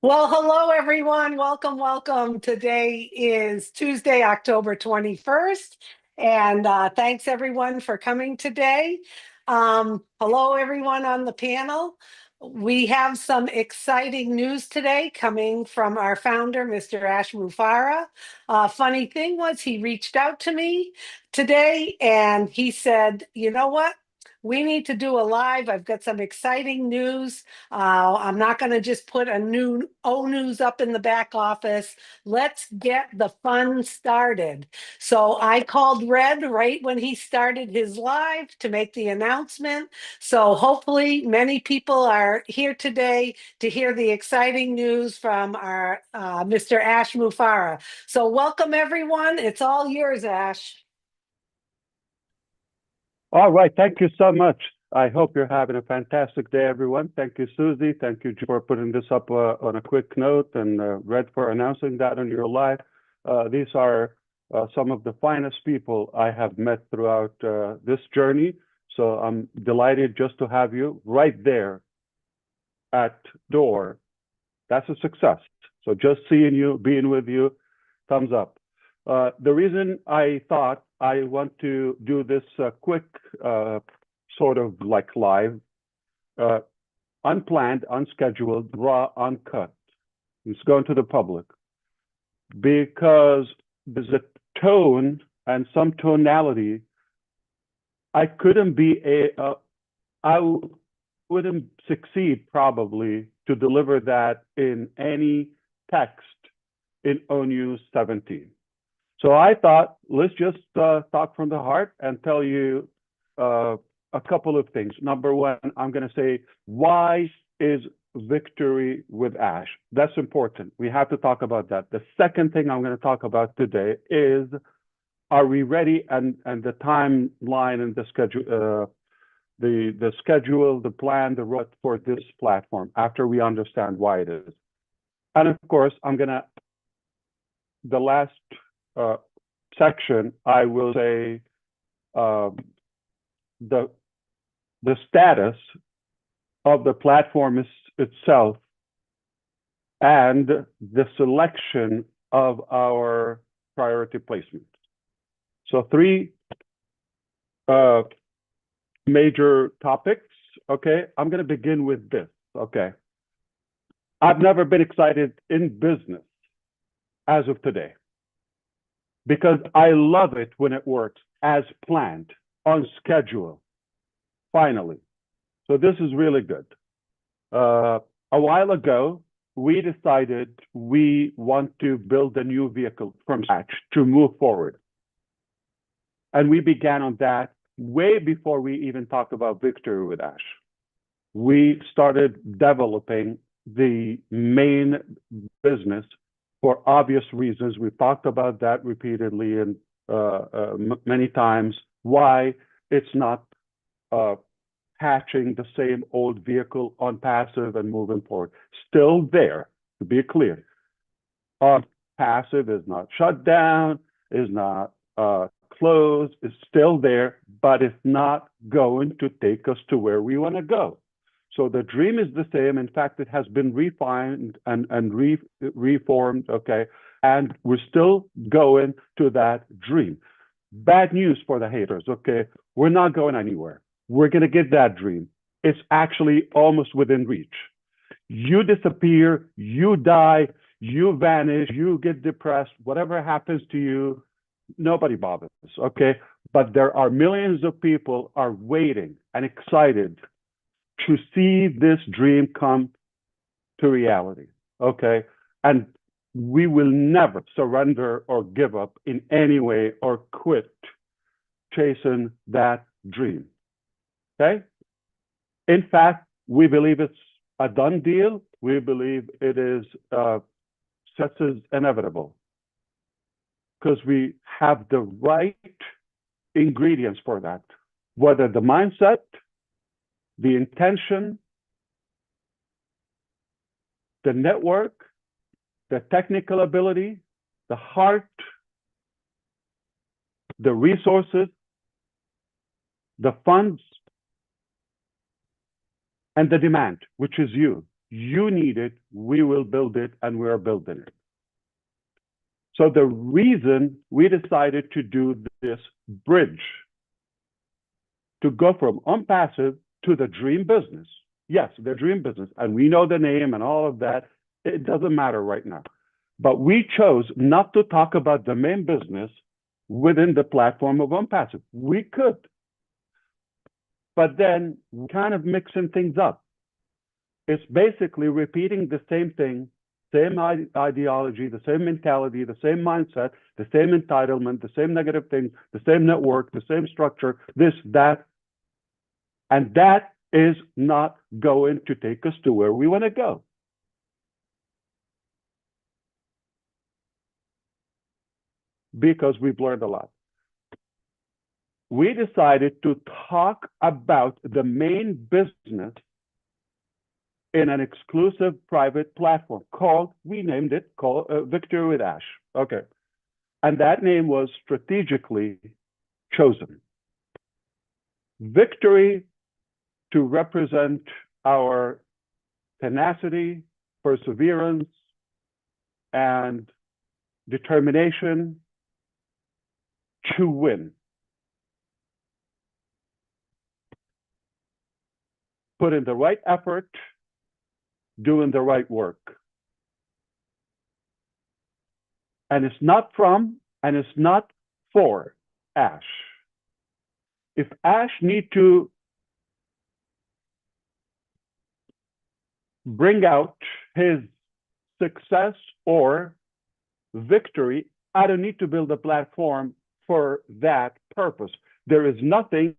Well, hello everyone. Welcome, welcome. Today is Tuesday, October 21st. And thanks everyone for coming today. Hello everyone on the panel. We have some exciting news today coming from our founder, Mr.Ash Mufareh. Funny thing was he reached out to me today and he said, you know what? We need to do a live. I've got some exciting news. I'm not going to just put a new news up in the back office. Let's get the fun started. So I called Red right when he started his live to make the announcement. So hopefully many people are here today to hear the exciting news from our Mr. Ash Mufareh. So welcome everyone. It's all yours, Ash. All right. Thank you so much. I hope you're having a fantastic day, everyone. Thank you, Susie. Thank you for putting this up on a quick note, and Red for announcing that on your live. These are some of the finest people I have met throughout this journey. So I'm delighted just to have you right there at door. That's a success. So just seeing you, being with you, thumbs up. The reason I thought I want to do this quick sort of like live, unplanned, unscheduled, raw, uncut. It's going to the public because there's a tone and some tonality. I couldn't be I wouldn't succeed probably to deliver that in any text in ONU 17. So I thought, let's just talk from the heart and tell you a couple of things. Number one, I'm going to say, why is victory with Ash? That's important. We have to talk about that. The second thing I'm going to talk about today is, are we ready? And the timeline and the schedule, the plan, the route for this platform after we understand why it is. And of course, the last section, I will say the status of the platform itself and the selection of our priority placement. So three major topics. Okay, I'm going to begin with this. Okay, I've never been excited in business as of today, because I love it when it works as planned, on schedule, finally. So this is really good. A while ago, we decided we want to build a new vehicle from scratch to move forward. And we began on that way before we even talked about victory with Ash. We started developing the main business for obvious reasons. We've talked about that repeatedly and many times, why it's not hatching the same old vehicle on passive and moving forward. Still there, to be clear. Passive is not shut down, is not closed, it's still there, but it's not going to take us to where we want to go. So the dream is the same. In fact, it has been refined and reformed, okay? And we're still going to that dream. Bad news for the haters, okay? We're not going anywhere. We're going to get that dream. It's actually almost within reach. You disappear, you die, you vanish, you get depressed, whatever happens to you, nobody bothers, okay? But there are millions of people are waiting and excited to see this dream come to reality, okay? And we will never surrender or give up in any way or quit chasing that dream, okay? In fact, we believe it's a done deal. We believe it is success is inevitable because we have the right ingredients for that, whether the mindset, the intention, the network, the technical ability, the heart, the resources, the funds, and the demand, which is you. You need it, we will build it, and we are building it. So the reason we decided to do this bridge, to go from unpassive to the dream business. Yes, the dream business, and we know the name and all of that. It doesn't matter right now. But we chose not to talk about the main business within the platform of unpassive. We could, but then kind of mixing things up. It's basically repeating the same thing, same ideology, the same mentality, the same mindset, the same entitlement, the same negative things, the same network, the same structure, this, that. And that is not going to take us to where we want to go. Because we've learned a lot. We decided to talk about the main business in an exclusive private platform called, we named it, called Victory with Ash. Okay. And that name was strategically chosen. Victory to represent our tenacity, perseverance, and determination to win. Put in the right effort, doing the right work. And it's not from, and it's not for Ash. If Ash need to bring out his success or victory, I don't need to build a platform for that purpose. There is nothing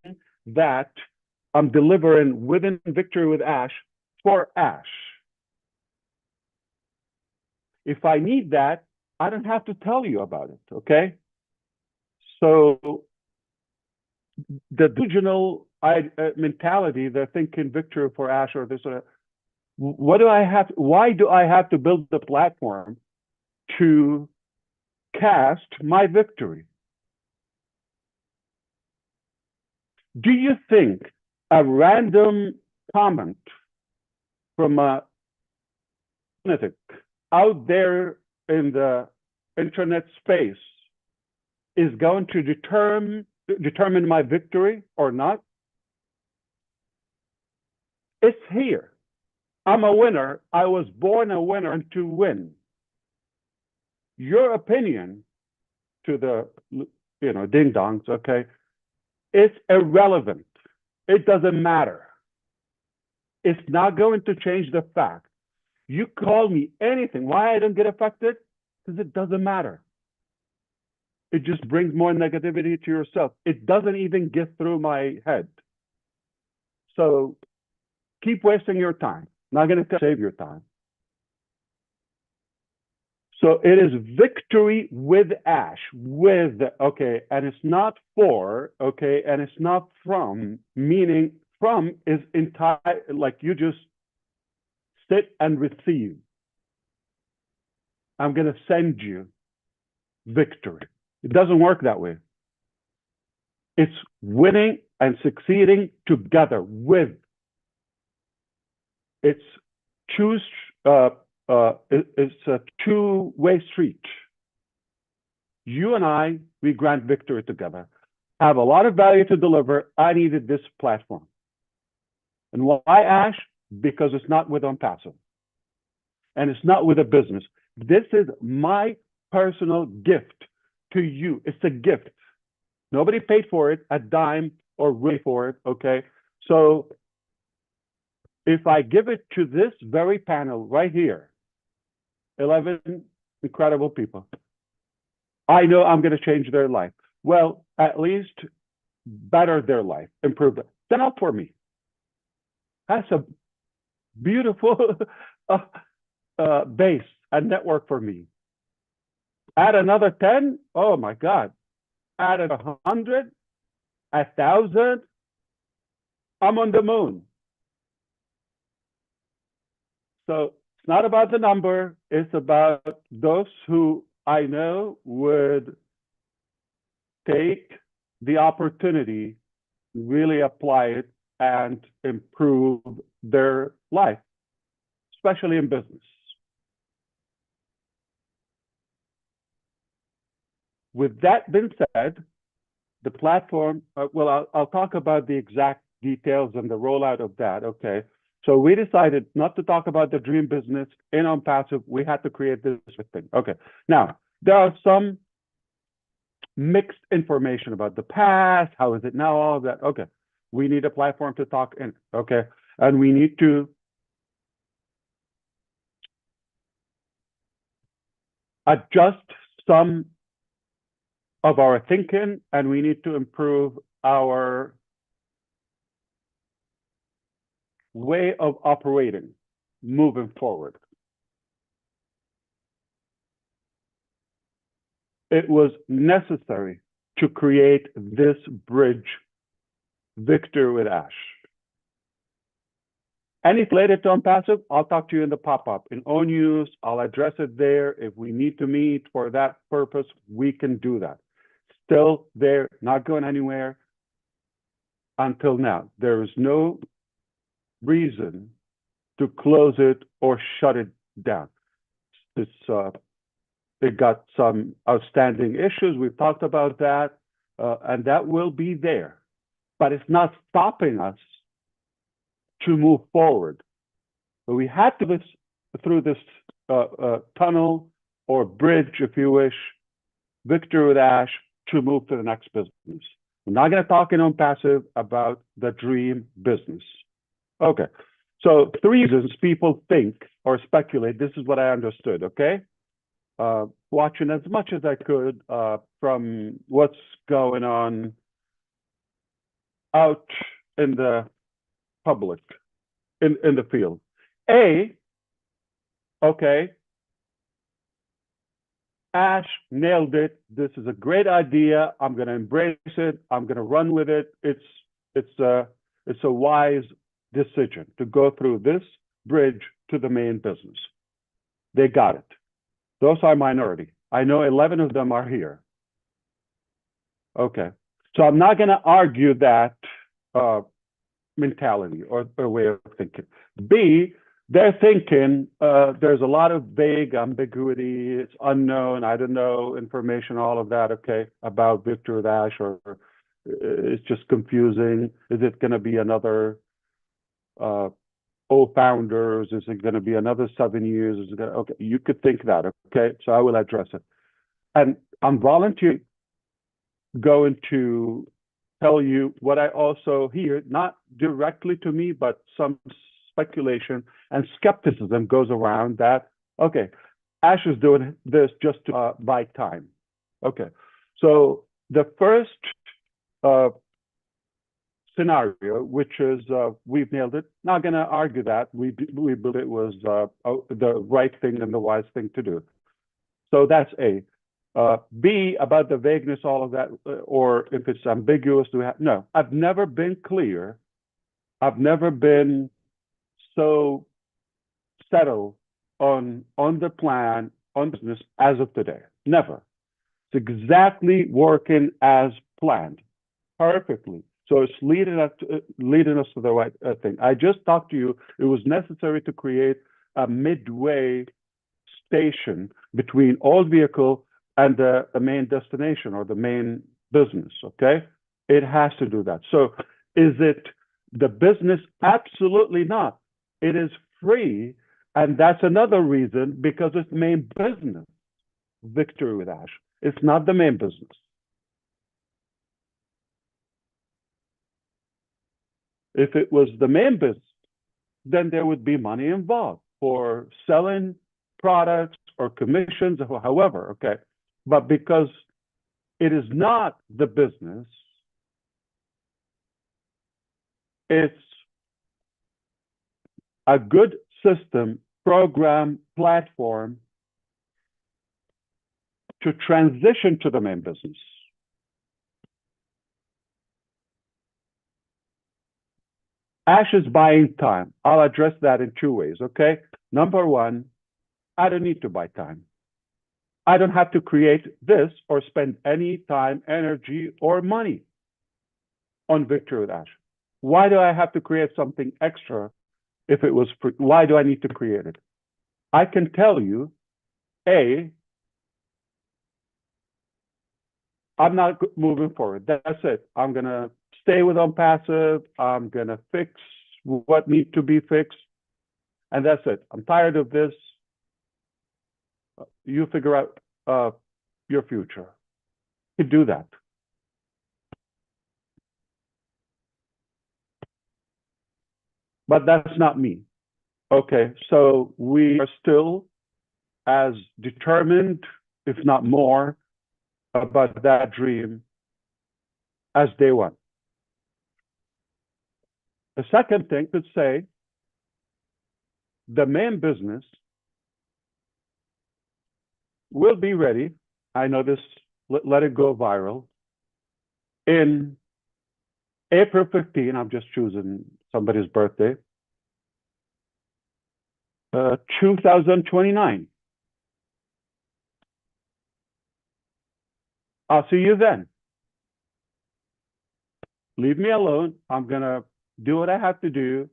that I'm delivering within Victory with Ash for Ash. If I need that, I don't have to tell you about it, okay? So the delusional mentality, they're thinking victory for Ash or this, what do I have? Why do I have to build the platform to cast my victory? Do you think a random comment from a lunatic out there in the internet space is going to determine my victory or not? It's here. I'm a winner. I was born a winner and to win. Your opinion to the, ding-dongs, okay, it's irrelevant. It doesn't matter. It's not going to change the fact. You call me anything. Why I don't get affected? Because it doesn't matter. It just brings more negativity to yourself. It doesn't even get through my head. So keep wasting your time. Not going to save your time. So it is victory with Ash, with, okay, and it's not for, okay, and it's not from, meaning from is entire, like you just sit and receive. I'm going to send you victory. It doesn't work that way. It's winning and succeeding together with. It's it's a two-way street. You and I, we grant victory together. Have a lot of value to deliver. I needed this platform. And why Ash? Because it's not with unpassive. And it's not with a business. This is my personal gift to you. It's a gift. Nobody paid for it, a dime or really for it, okay? So if I give it to this very panel right here, 11 incredible people, I know I'm going to change their life. Well, at least better their life, improve it. Then not for me. That's a beautiful base and network for me. Add another 10, oh my God. Add 100, 1,000, I'm on the moon. So it's not about the number, it's about those who I know would take the opportunity, really apply it and improve their life. especially in business. With that being said, the platform, I'll talk about the exact details and the rollout of that, okay? So we decided not to talk about the dream business in on passive. We had to create this thing. Okay. Now, there are some mixed information about the past. How is it now? All of that. Okay. We need a platform to talk in. Okay. And we need to adjust some of our thinking, and we need to improve our way of operating moving forward. It was necessary to create this bridge, Victor with Ash. Anything related to unpassive, I'll talk to you in the pop-up. In own use, I'll address it there. If we need to meet for that purpose, we can do that. Still there, not going anywhere until now. There is no reason to close it or shut it down. It got some outstanding issues. We've talked about that, and that will be there. But it's not stopping us to move forward. So we had to go through this tunnel or bridge, if you wish, Victor with Ash, to move to the next business. We're not going to talk in on passive about the dream business. Okay. So 3 reasons people think or speculate. This is what I understood, okay? Watching as much as I could from what's going on out in the public, in the field. Okay, Ash nailed it. This is a great idea. I'm going to embrace it. I'm going to run with it. It's a wise decision to go through this bridge to the main business. They got it. Those are minority. I know 11 of them are here. Okay. So I'm not going to argue that mentality or way of thinking. B, they're thinking there's a lot of vague ambiguity. It's unknown. I don't know information, all of that, okay, about Victor Ash, or it's just confusing. Is it going to be another founders? Is it going to be another 7 years? Is it going to, okay, you could think that, okay? So I will address it. And I'm volunteering going to tell you what I also hear, not directly to me, but some speculation and skepticism goes around that, okay, Ash is doing this just to buy time. Okay, so the first scenario, which is we've nailed it, not going to argue that. We believe it was the right thing and the wise thing to do. So that's A. B, about the vagueness, all of that, or if it's ambiguous, do we have, no, I've never been clear. I've never been so settled on the plan, on business as of today. Never. It's exactly working as planned, perfectly. So it's leading us to the right thing. I just talked to you. It was necessary to create a midway station between all vehicle and the main destination or the main business, okay? It has to do that. So is it the business? Absolutely not. It is free, and that's another reason, because it's main business. Victory with Ash. It's not the main business. If it was the main business, then there would be money involved for selling products or commissions or however, okay? But because it is not the business, it's a good system, program, platform to transition to the main business. Ash is buying time. I'll address that in 2 ways, okay? Number one, I don't need to buy time. I don't have to create this or spend any time, energy, or money on Victory with Ash. Why do I have to create something extra if it was free. Why do I need to create it? I can tell you, A, I'm not moving forward. That's it. I'm going to stay with passive. I'm going to fix what needs to be fixed. And that's it. I'm tired of this. You figure out your future. You do that. But that's not me. Okay, so we are still as determined, if not more, about that dream as day one. The second thing to say, the main business will be ready. I know this, let it go viral. In April 15, I'm just choosing somebody's birthday, 2029. I'll see you then. Leave me alone. I'm going to do what I have to do.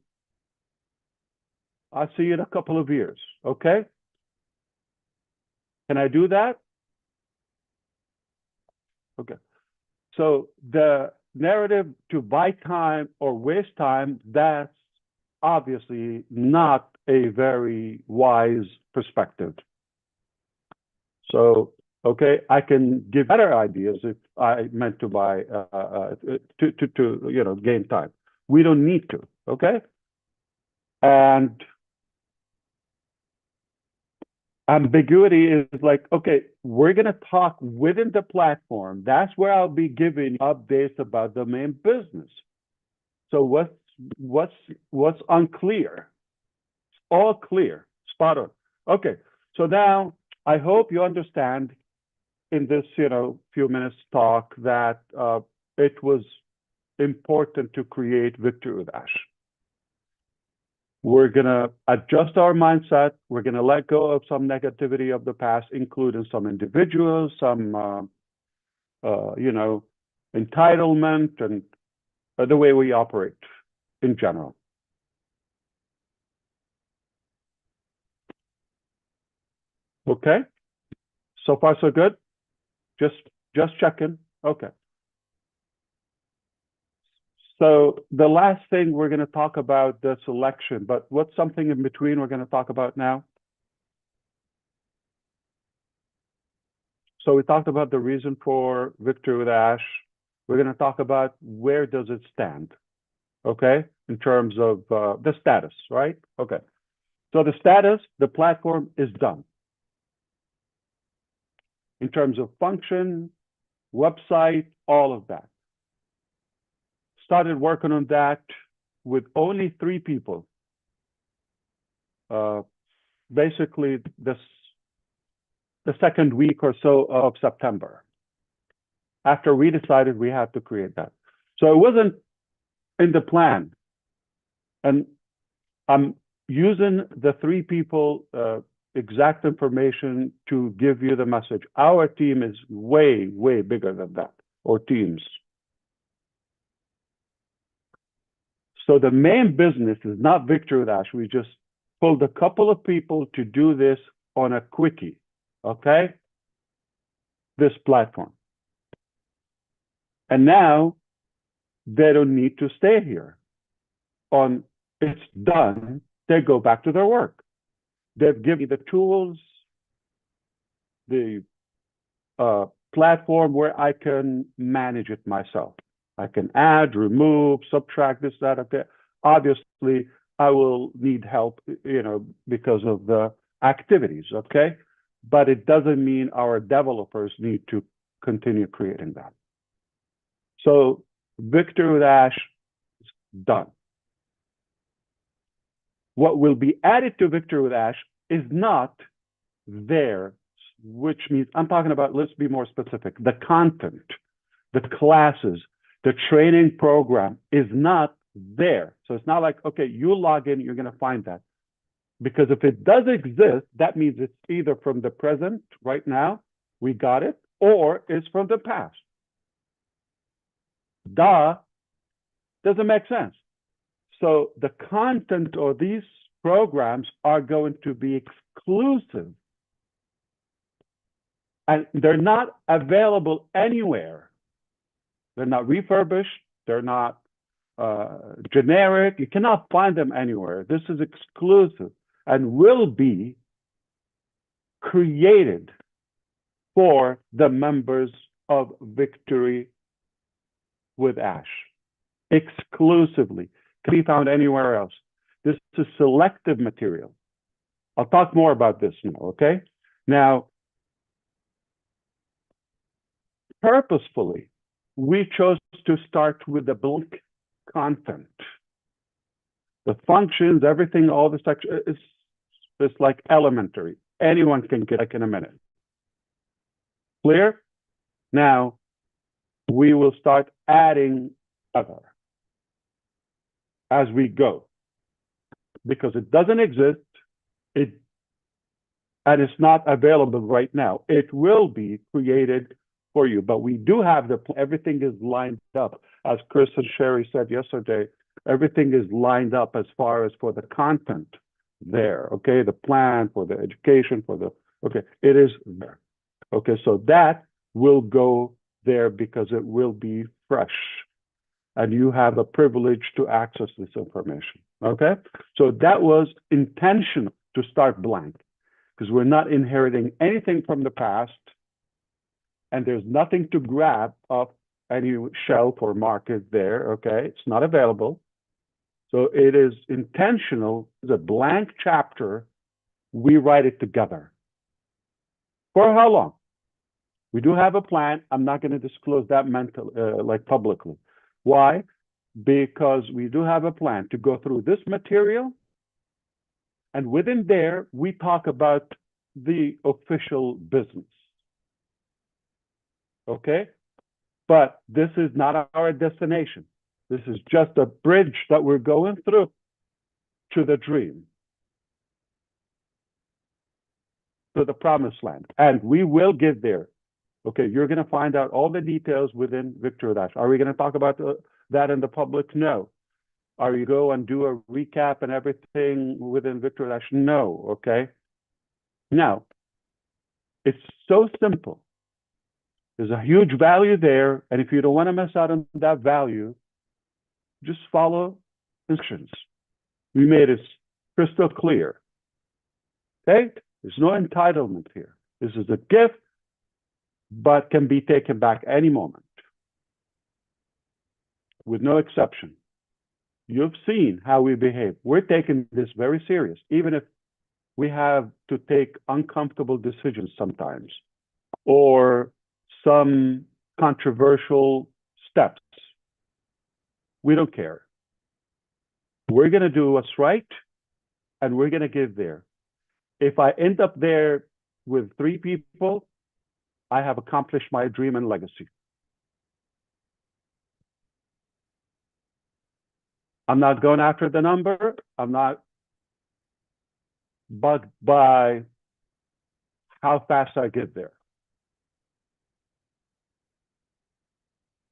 I'll see you in a couple of years, okay? Can I do that? Okay. So the narrative to buy time or waste time, that's obviously not a very wise perspective. So, okay, I can give better ideas if I meant to buy, to gain time. We don't need to, okay? And ambiguity is like, okay, we're going to talk within the platform. That's where I'll be giving updates about the main business. So what's unclear? It's all clear, spot on. Okay, so now I hope you understand in this, few minutes talk that it was important to create Victory with Ash. We're going to adjust our mindset. We're going to let go of some negativity of the past, including some individuals, some, entitlement, and the way we operate in general. Okay? So far, so good? Just checking. Okay. So the last thing we're going to talk about the selection, but what's something in between we're going to talk about now? So we talked about the reason for Victory with Ash. We're going to talk about where does it stand, okay? In terms of the status, right? Okay. So the status, the platform is done. In terms of function, website, all of that. Started working on that with only 3 people. Basically, the second week or so of September, after we decided we had to create that. So it wasn't in the plan. And I'm using the 3 people exact information to give you the message. Our team is way, way bigger than that, or teams. So the main business is not Victory with Ash. We just pulled a couple of people to do this on a quickie, okay? This platform. And now they don't need to stay here. It's done, they go back to their work. They've given me the tools, the platform where I can manage it myself. I can add, remove, subtract this, that, okay. Obviously, I will need help, because of the activities, okay? But it doesn't mean our developers need to continue creating that. So Victory with Ash is done. What will be added to Victory with Ash is not there, which means, I'm talking about, let's be more specific, the content, the classes, the training program is not there. So it's not like, okay, you log in, you're going to find that. Because if it does exist, that means it's either from the present, right now, we got it, or it's from the past. Doesn't make sense. So the content of these programs are going to be exclusive. And they're not available anywhere. They're not refurbished. They're not generic. You cannot find them anywhere. This is exclusive and will be created for the members of Victory with Ash. Exclusively. Can be found anywhere else. This is selective material. I'll talk more about this now, okay? Now, purposefully, we chose to start with the blank content. The functions, everything, all the section is like elementary. Anyone can get like in a minute. Clear? Now, we will start adding other as we go, because it doesn't exist, and it's not available right now. It will be created for you, but we do have everything is lined up. As Chris and Sherry said yesterday, everything is lined up as far as for the content there, okay? The plan for the education, okay, it is there. Okay, so that will go there because it will be fresh. And you have a privilege to access this information, okay? So that was intentional to start blank, because we're not inheriting anything from the past, and there's nothing to grab off any shelf or market there, okay? It's not available. So it is intentional, it's a blank chapter, we write it together. For how long? We do have a plan. I'm not going to disclose that like publicly. Why? Because we do have a plan to go through this material, and within there, we talk about the official business. Okay? But this is not our destination. This is just a bridge that we're going through to the dream, to the promised land. And we will get there. Okay, you're going to find out all the details within Victory with Ash. Are we going to talk about that in the public? No. Are you go and do a recap and everything within Victory with Ash? No, okay? Now, it's so simple. There's a huge value there, and if you don't want to miss out on that value, just follow instructions. We made it crystal clear. Okay? There's no entitlement here. This is a gift, but can be taken back any moment, with no exception. You've seen how we behave. We're taking this very serious, even if we have to take uncomfortable decisions sometimes, or some controversial steps. We don't care. We're going to do what's right, and we're going to get there. If I end up there with 3 people, I have accomplished my dream and legacy. I'm not going after the number. I'm not bugged by how fast I get there.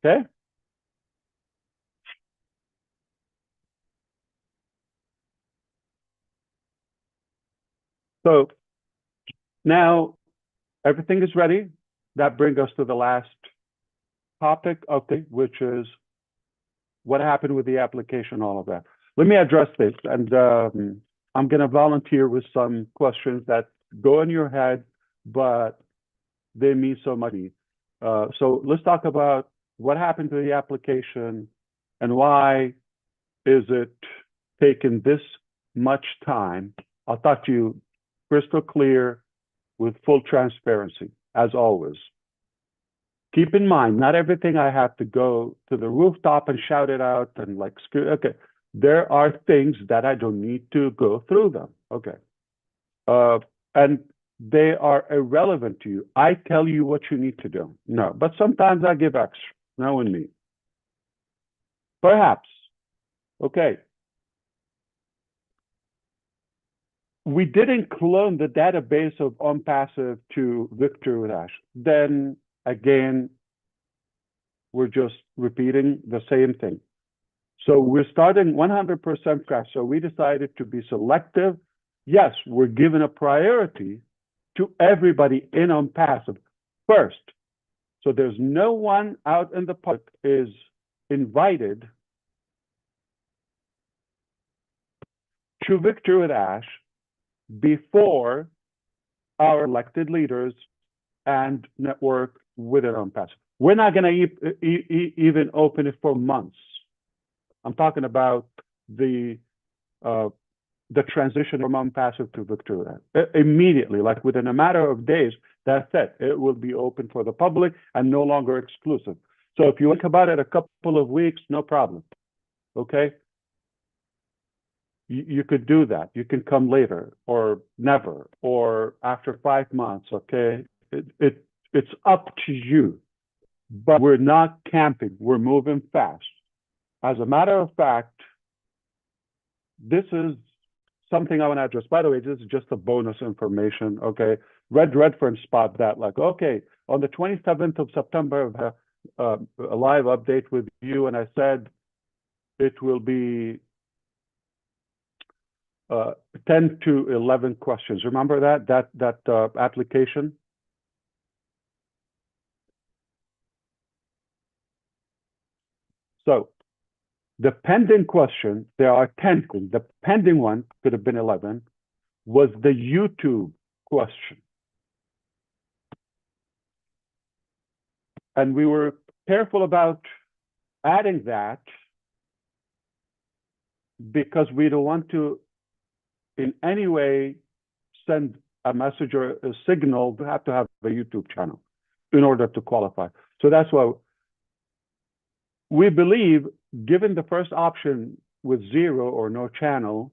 Okay? So now everything is ready. That brings us to the last topic, okay, which is what happened with the application, all of that. Let me address this, and I'm going to volunteer with some questions that go in your head, but they mean so much. So let's talk about what happened to the application and why is it taking this much time. I'll talk to you crystal clear with full transparency, as always. Keep in mind, not everything I have to go to the rooftop and shout it out and like, okay. There are things that I don't need to go through them, okay. And they are irrelevant to you. I tell you what you need to do. No, but sometimes I give extra, knowing me. Perhaps, okay. We didn't clone the database of OnPassive to Victory with Ash. Then again, we're just repeating the same thing. So we're starting 100% scratch. So we decided to be selective. Yes, we're giving a priority to everybody in on passive first. So there's no one out in the public is invited to Victory with Ash before our elected leaders and network with it on passive. We're not going to even open it for months. I'm talking about the transition from on-passive to Victory. Immediately, like within a matter of days, that's it. It will be open for the public and no longer exclusive. So if you think about it a couple of weeks, no problem. Okay? You could do that. You can come later or never or after 5 months, okay? It's up to you. But we're not camping. We're moving fast. As a matter of fact, this is something I want to address. By the way, this is just a bonus information, okay? Redfern spot that, like, okay, on the 27th of September, a live update with you, and I said it will be 10 to 11 questions. Remember that application? So the pending question, there are 10. The pending one could have been 11, was the YouTube question. And we were careful about adding that because we don't want to in any way send a message or a signal to have a YouTube channel in order to qualify. So that's why we believe, given the first option with 0 or no channel,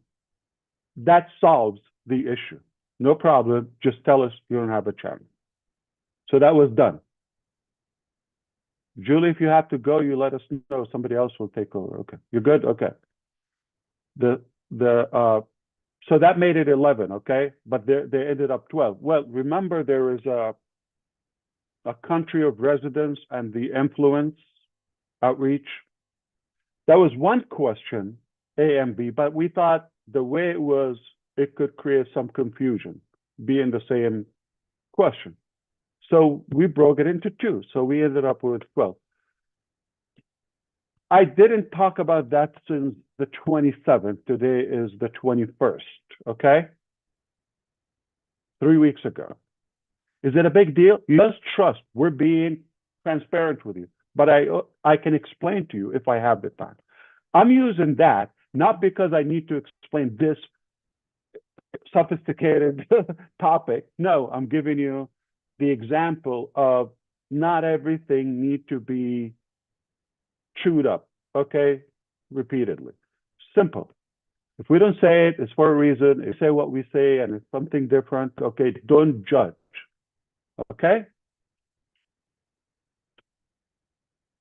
that solves the issue. No problem, just tell us you don't have a channel. So that was done. Julie, if you have to go, you let us know. Somebody else will take over. Okay, you're good? Okay. So that made it 11, okay? But they ended up 12. Well, remember there is a country of residence and the influence outreach. That was one question, A and B, but we thought the way it was, it could create some confusion, being the same question. So we broke it into 2. So we ended up with 12. I didn't talk about that since the 27th. Today is the 21st, okay? 3 weeks ago. Is it a big deal? You just trust. We're being transparent with you. But I can explain to you if I have the time. I'm using that not because I need to explain this sophisticated topic. No, I'm giving you the example of not everything need to be chewed up, okay, repeatedly. Simple. If we don't say it, it's for a reason. If we say what we say and it's something different, okay, don't judge, okay?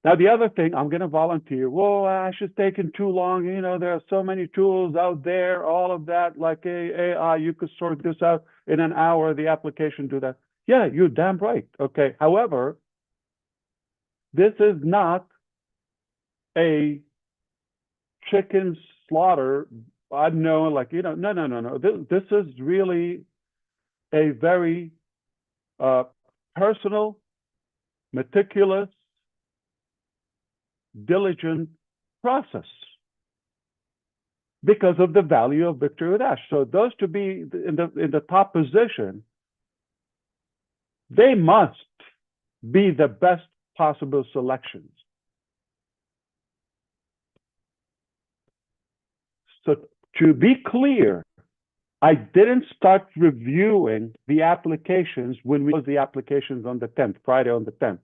Now, the other thing, I'm going to volunteer. Well, Ash is taking too long. You know, there are so many tools out there, all of that, like AI, you could sort this out in an hour, the application do that. Yeah, you're damn right. Okay. However, this is not a chicken slaughter. I know, like, you know, no. This is really a very personal, meticulous, diligent process because of the value of Victory with Ash. So those to be in the top position, they must be the best possible selections. So to be clear, I didn't start reviewing the applications when we closed the applications on the 10th, Friday on the 10th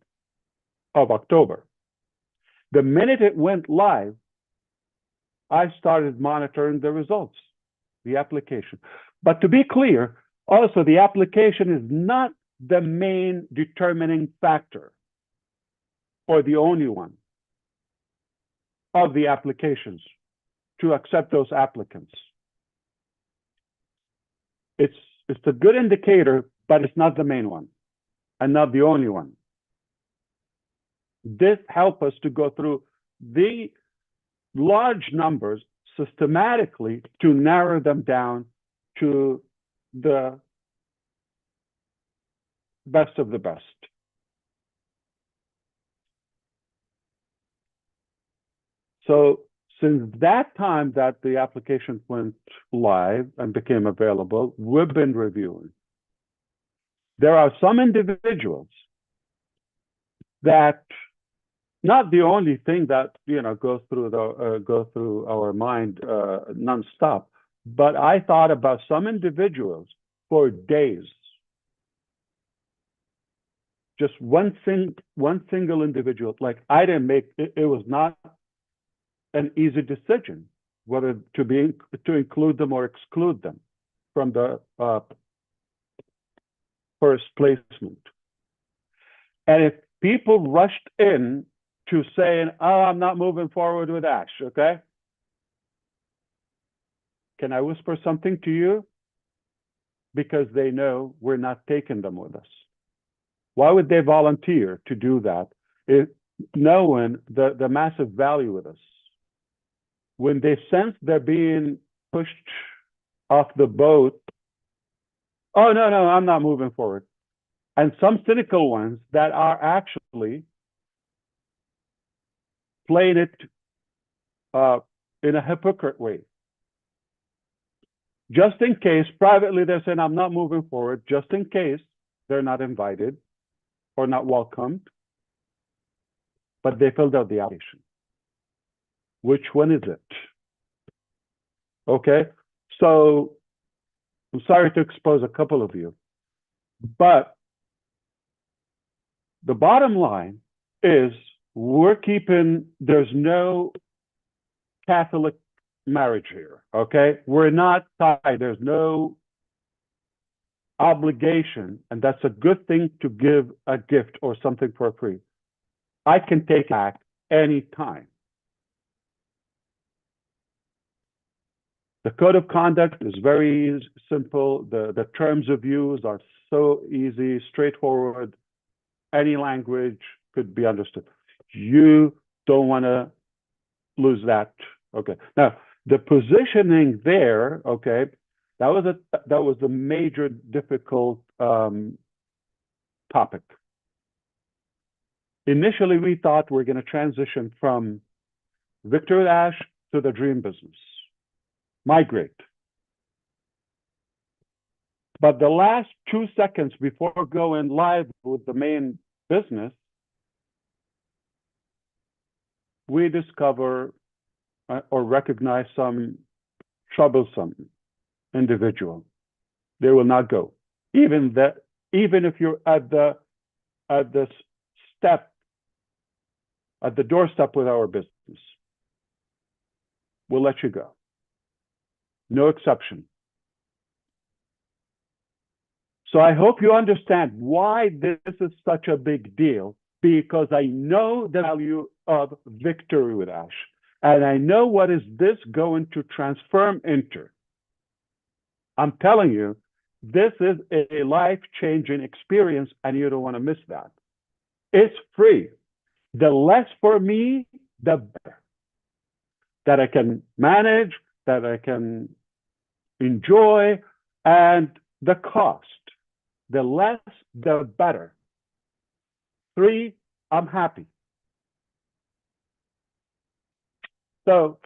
of October. The minute it went live, I started monitoring the results, the application. But to be clear, also the application is not the main determining factor or the only one of the applications to accept those applicants. It's a good indicator, but it's not the main one and not the only one. This helps us to go through the large numbers systematically to narrow them down to the best of the best. So since that time that the application went live and became available, we've been reviewing. There are some individuals that, not the only thing that goes through our mind nonstop, but I thought about some individuals for days. Just one single individual. Like, I didn't make it. It was not an easy decision whether to include them or exclude them from the first placement. And if people rushed in to saying, "Oh, I'm not moving forward with Ash," okay? Can I whisper something to you? Because they know we're not taking them with us. Why would they volunteer to do that, knowing the massive value with us? When they sense they're being pushed off the boat, "Oh, no, I'm not moving forward." And some cynical ones that are actually playing it in a hypocrite way. Just in case, privately, they're saying, "I'm not moving forward," just in case they're not invited or not welcomed, but they filled out the application. Which one is it? Okay, so I'm sorry to expose a couple of you, but the bottom line is there's no Catholic marriage here, okay? We're not tied, there's no obligation, and that's a good thing to give a gift or something for free. I can take it back anytime. The code of conduct is very simple. The terms of use are so easy, straightforward. Any language could be understood. You don't want to lose that. Okay. Now, the positioning there, okay, that was a major difficult topic. Initially, we thought we're going to transition from Victor Ash to the dream business. Migrate. But the last 2 seconds before going live with the main business, we discover or recognize some troublesome individual. They will not go. Even if you're at the doorstep with our business, we'll let you go. No exception. So I hope you understand why this is such a big deal, because I know the value of victory with Ash. And I know what is this going to transform into. I'm telling you, this is a life-changing experience, and you don't want to miss that. It's free. The less for me, the better. That I can manage, that I can enjoy, and the cost. The less, the better. 3, I'm happy. So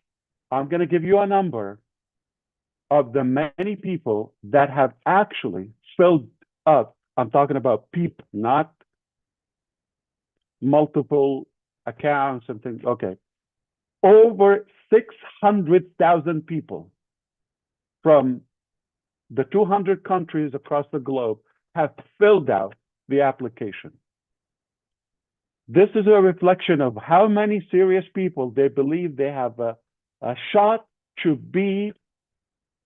I'm going to give you a number of the many people that have actually filled up. I'm talking about people, not multiple accounts and things. Okay. Over 600,000 people from the 200 countries across the globe have filled out the application. This is a reflection of how many serious people they believe they have a shot to be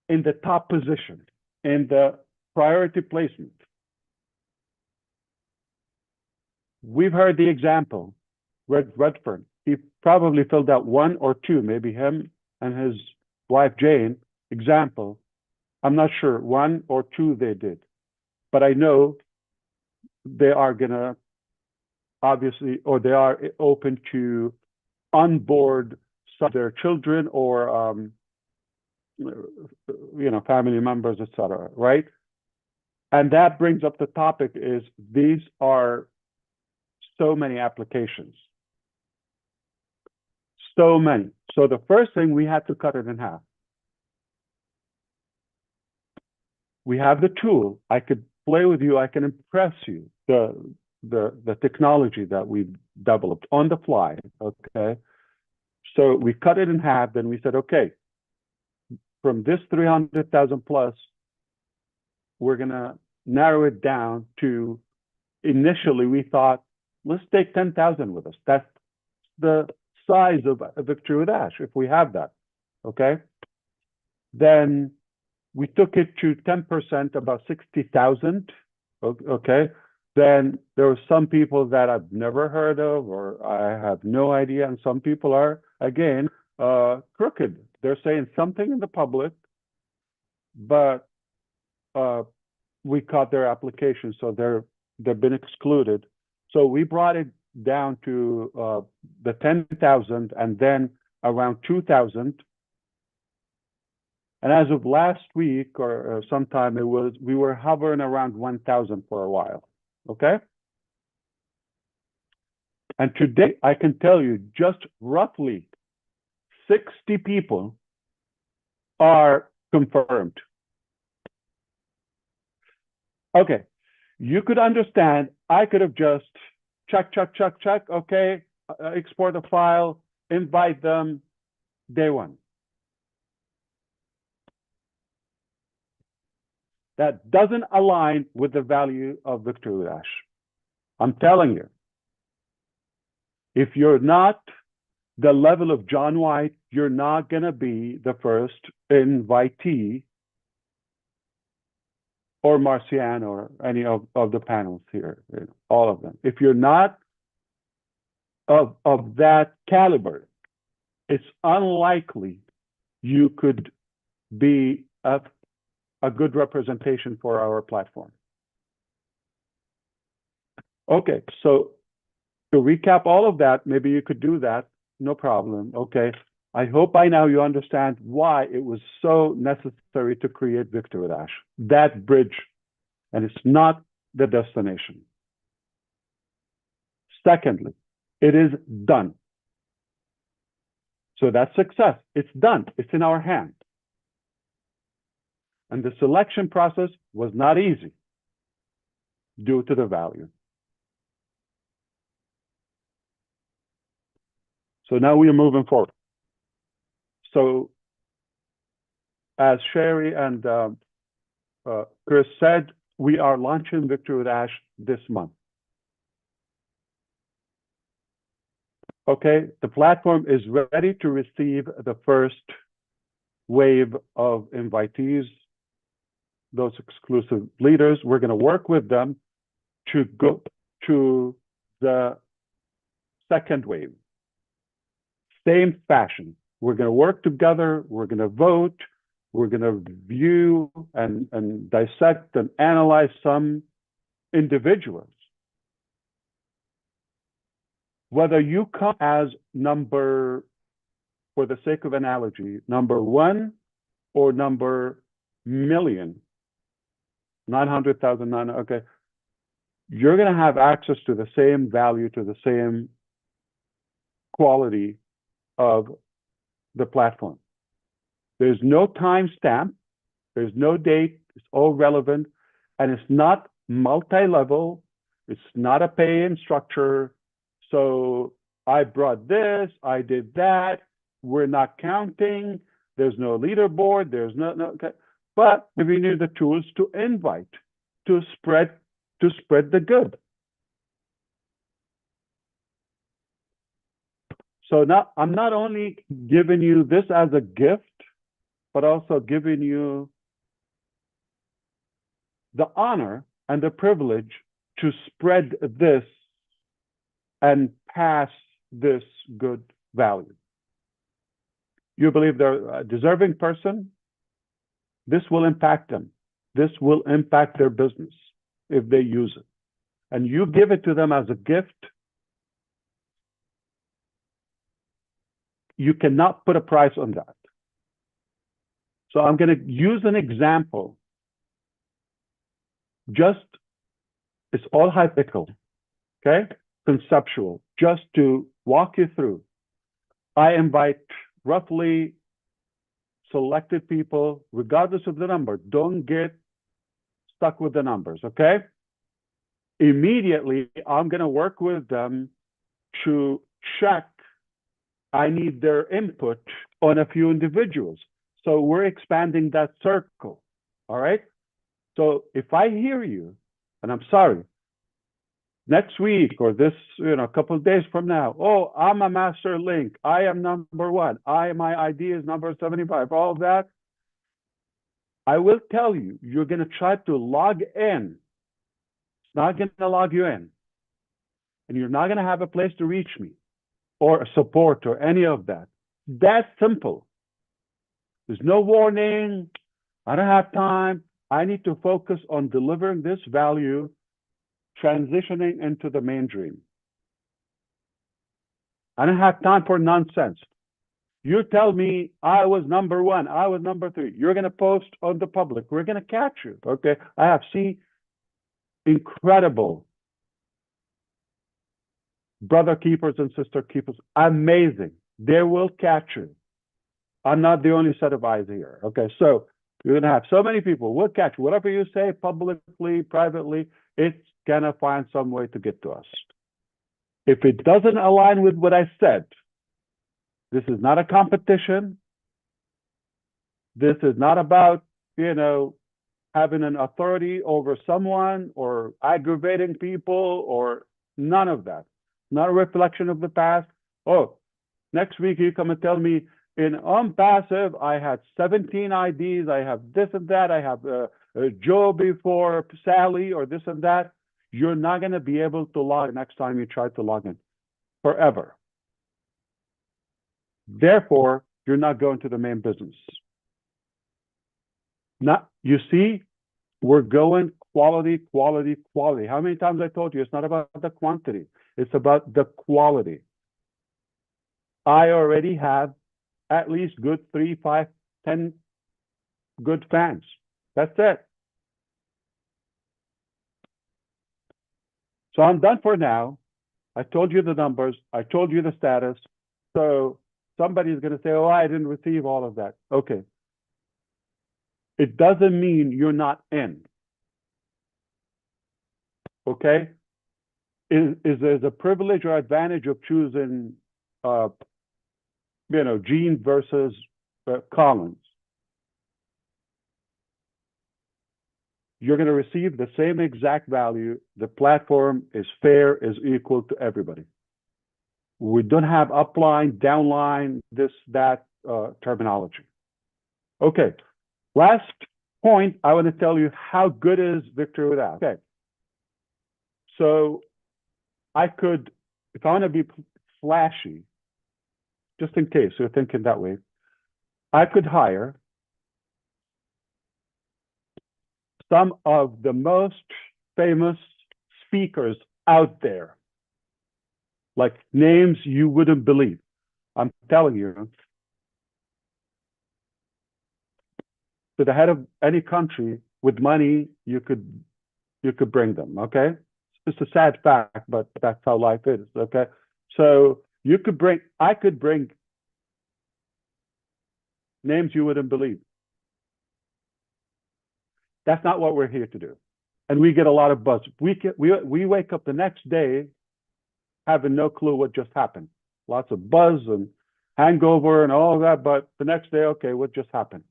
in the top position, in the priority placement. We've heard the example, Redfern. He probably filled out 1 or 2, maybe him and his wife Jane, example. I'm not sure, 1 or 2 they did. But I know they are going to, obviously, or they are open to onboard their children or family members, etc. Right? And that brings up the topic is these are so many applications. So many. So the first thing, we had to cut it in half. We have the tool. I could play with you. I can impress you. The technology that we've developed on the fly. Okay. So we cut it in half. Then we said, okay, from this 300,000 plus, we're gonna narrow it down to. Initially, we thought, let's take 10,000 with us. That's the size of Victory with Ash, if we have that. Okay. Then we took it to 10%, about 60,000. Okay. Then there were some people that I've never heard of, or I have no idea. And some people are, again, crooked. They're saying something in the public, but we caught their application, so they've been excluded. So we brought it down to the 10,000 and then around 2,000. And as of last week or sometime, we were hovering around 1,000 for a while. Okay. And today I can tell you just roughly 60 people are confirmed. Okay. You could understand, I could have just check. Okay. Export a file, invite them, day one. That doesn't align with the value of Victory with Ash. I'm telling you, if you're not the level of John White, you're not going to be the first invitee or Marcian or any of the panels here, all of them. If you're not of that caliber, it's unlikely you could be a good representation for our platform. Okay, so to recap all of that, maybe you could do that, no problem. Okay, I hope by now you understand why it was so necessary to create Victory with Ash, that bridge, and it's not the destination. Secondly, it is done. So that's success. It's done. It's in our hands. And the selection process was not easy due to the value. So now we are moving forward. So as Sherry and Chris said, we are launching Victory with Ash this month. Okay, the platform is ready to receive the first wave of invitees, those exclusive leaders. We're going to work with them to go to the second wave. Same fashion. We're going to work together. We're going to vote. We're going to view and dissect and analyze some individuals. Whether you come as number, for the sake of analogy, number 1 or number million, 900,000, okay, you're going to have access to the same value, to the same quality of the platform. There's no timestamp, there's no date, it's all relevant, and it's not multi-level, it's not a pay-in structure. So I brought this, I did that, we're not counting, there's no leaderboard, there's no okay. But we need the tools to invite, to spread the good. So now I'm not only giving you this as a gift, but also giving you the honor and the privilege to spread this and pass this good value. You believe they're a deserving person? This will impact them. This will impact their business if they use it. And you give it to them as a gift. you cannot put a price on that. So I'm going to use an example. It's all hypothetical, okay? Conceptual, just to walk you through. I invite roughly selected people, regardless of the number. Don't get stuck with the numbers, okay? Immediately, I'm going to work with them to check. I need their input on a few individuals. So we're expanding that circle, all right? So if I hear you, and I'm sorry, next week or this, a couple of days from now, oh, I'm a master link. I am number one. My ID is number 75. All of that. I will tell you, you're going to try to log in. It's not going to log you in. And you're not going to have a place to reach me or support or any of that. That's simple. There's no warning. I don't have time. I need to focus on delivering this value, transitioning into the main dream. I don't have time for nonsense. You tell me I was number one, I was number three. You're going to post on the public. We're going to catch you, okay? I have seen incredible brother keepers and sister keepers. Amazing. They will catch you. I'm not the only set of eyes here, okay? So you're going to have so many people. We'll catch you. Whatever you say publicly, privately, it's going to find some way to get to us. If it doesn't align with what I said, this is not a competition. This is not about, having an authority over someone or aggravating people or none of that. Not a reflection of the past. Oh, next week you come and tell me in passive, I had 17 IDs. I have this and that. I have Joe before Sally or this and that. You're not going to be able to log next time you try to log in forever. Therefore, you're not going to the main business. You see, we're going quality, quality, quality. How many times I told you it's not about the quantity, it's about the quality. I already have at least good 3, 5, 10 good fans. That's it. So I'm done for now. I told you the numbers. I told you the status. So somebody's going to say, oh, I didn't receive all of that. Okay. It doesn't mean you're not in. Okay? Is there a privilege or advantage of choosing, Gene versus Collins? You're going to receive the same exact value. The platform is fair, is equal to everybody. We don't have upline, downline, this, that terminology. Okay. Last point, I want to tell you how good is Victor with that. Okay. So I could, if I want to be flashy, just in case you're thinking that way, I could hire some of the most famous speakers out there, like names you wouldn't believe. I'm telling you, to the head of any country with money, you could bring them, okay? It's a sad fact, but that's how life is, okay? So I could bring names you wouldn't believe. That's not what we're here to do. And we get a lot of buzz. We wake up the next day having no clue what just happened. Lots of buzz and hangover and all of that, but the next day, okay, what just happened?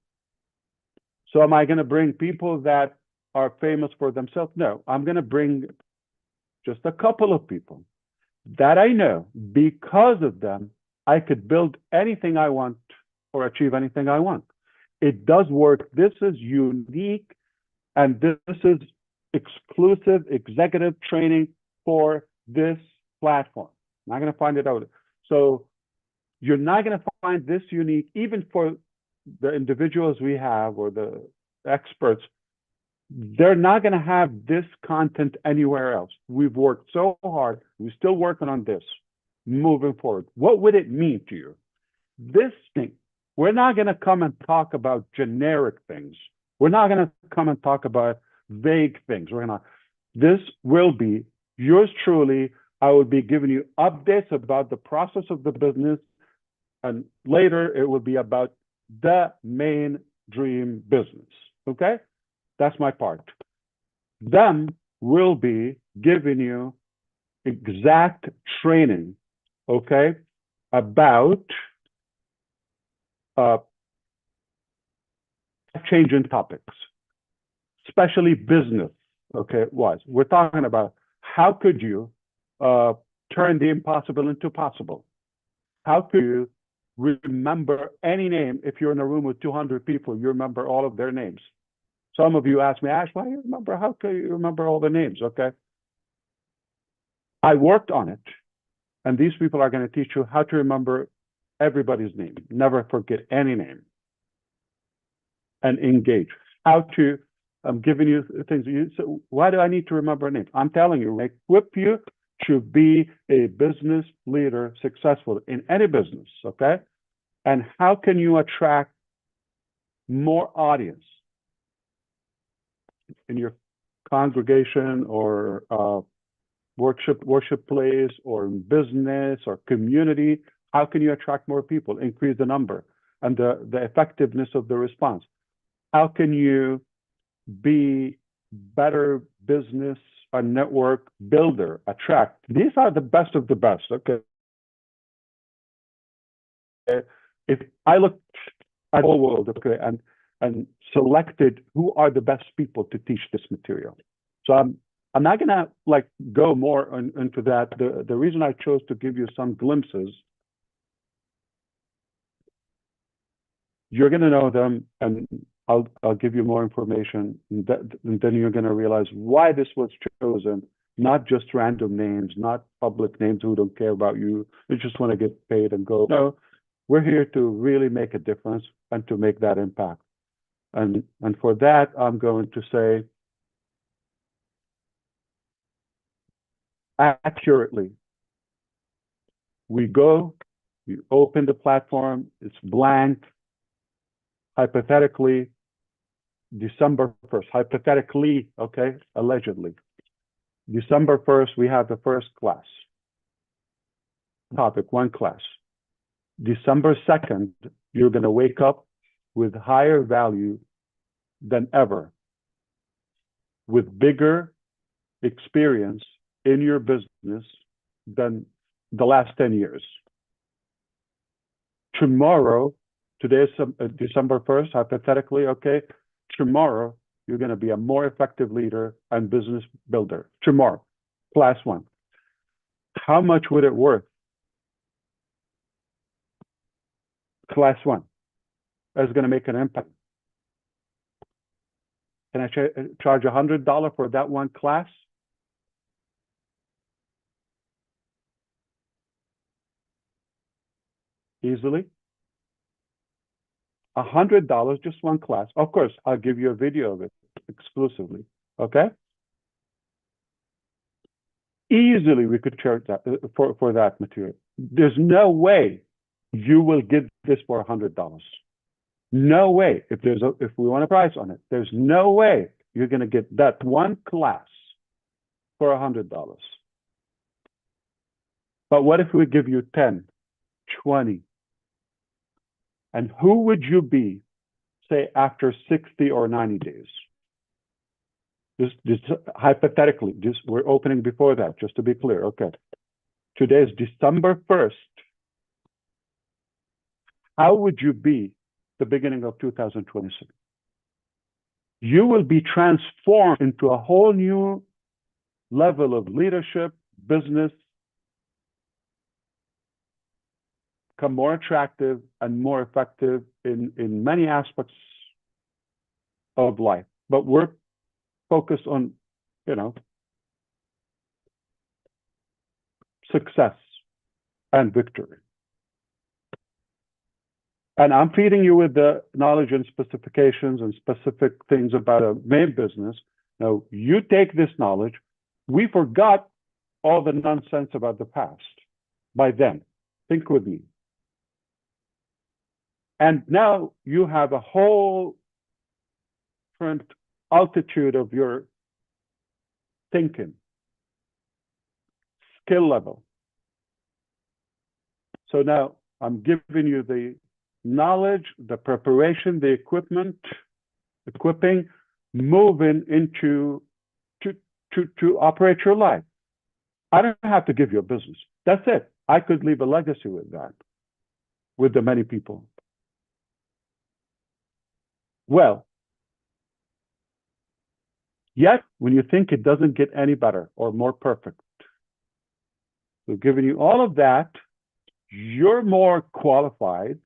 So am I going to bring people that are famous for themselves? No, I'm going to bring just a couple of people that I know. Because of them, I could build anything I want or achieve anything I want. It does work. This is unique, and this is exclusive executive training for this platform. I'm not going to find it out. So you're not going to find this unique, even for the individuals we have or the experts. They're not going to have this content anywhere else. We've worked so hard. We're still working on this moving forward. What would it mean to you? this thing, we're not going to come and talk about generic things. We're not going to come and talk about vague things. This will be yours truly. I will be giving you updates about the process of the business. And later it will be about the main dream business. Okay? That's my part. Then we'll be giving you exact training, okay, about changing topics, especially business, okay, wise. We're talking about how could you turn the impossible into possible? How could you remember any name? If you're in a room with 200 people, you remember all of their names. Some of you ask me, Ash, why do you remember? How can you remember all the names? Okay. I worked on it, and these people are going to teach you how to remember everybody's name. Never forget any name. And engage. How to, I'm giving you things. So why do I need to remember a name? I'm telling you, equip you to be a business leader, successful in any business, okay? And how can you attract more audience in your congregation or worship place or in business or community? How can you attract more people, increase the number and the effectiveness of the response? How can you be better business and network builder, attract? These are the best of the best, okay? If I looked at the whole world, okay, and selected who are the best people to teach this material. So I'm not gonna like go more into that. The reason I chose to give you some glimpses, you're gonna know them, and I'll give you more information, and then you're gonna realize why this was chosen, not just random names, not public names who don't care about you. They just want to get paid and go. No, we're here to really make a difference and to make that impact. And for that, I'm going to say accurately. We go, you open the platform, it's blank. Hypothetically, December 1st, hypothetically, okay, allegedly. December 1st, we have the first class. Topic, one class. December 2nd, you're going to wake up with higher value than ever, with bigger experience in your business than the last 10 years. Tomorrow, today is December 1st, hypothetically, okay? Tomorrow, you're going to be a more effective leader and business builder. Tomorrow, class one. How much would it worth? Class one. That's going to make an impact. Can I charge $100 for that one class? Easily. $100, just one class. Of course, I'll give you a video of it exclusively. Okay? Easily, we could charge that for that material. There's no way you will get this for $100. No way. If we want a price on it, there's no way you're going to get that one class for $100. But what if we give you 10, 20? And who would you be, say, after 60 or 90 days? Just hypothetically, we're opening before that, just to be clear. Okay. Today is December 1st. How would you be the beginning of 2026? You will be transformed into a whole new level of leadership, business, become more attractive and more effective in many aspects of life. But we're focused on, success and victory. And I'm feeding you with the knowledge and specifications and specific things about a main business. Now, you take this knowledge. We forgot all the nonsense about the past by then. Think with me. And now you have a whole different altitude of your thinking, skill level. So now I'm giving you the knowledge, the preparation, the equipping, moving into to operate your life. I don't have to give you a business. That's it. I could leave a legacy with that, with the many people. Well, yet when you think it doesn't get any better or more perfect, we've given you all of that, you're more qualified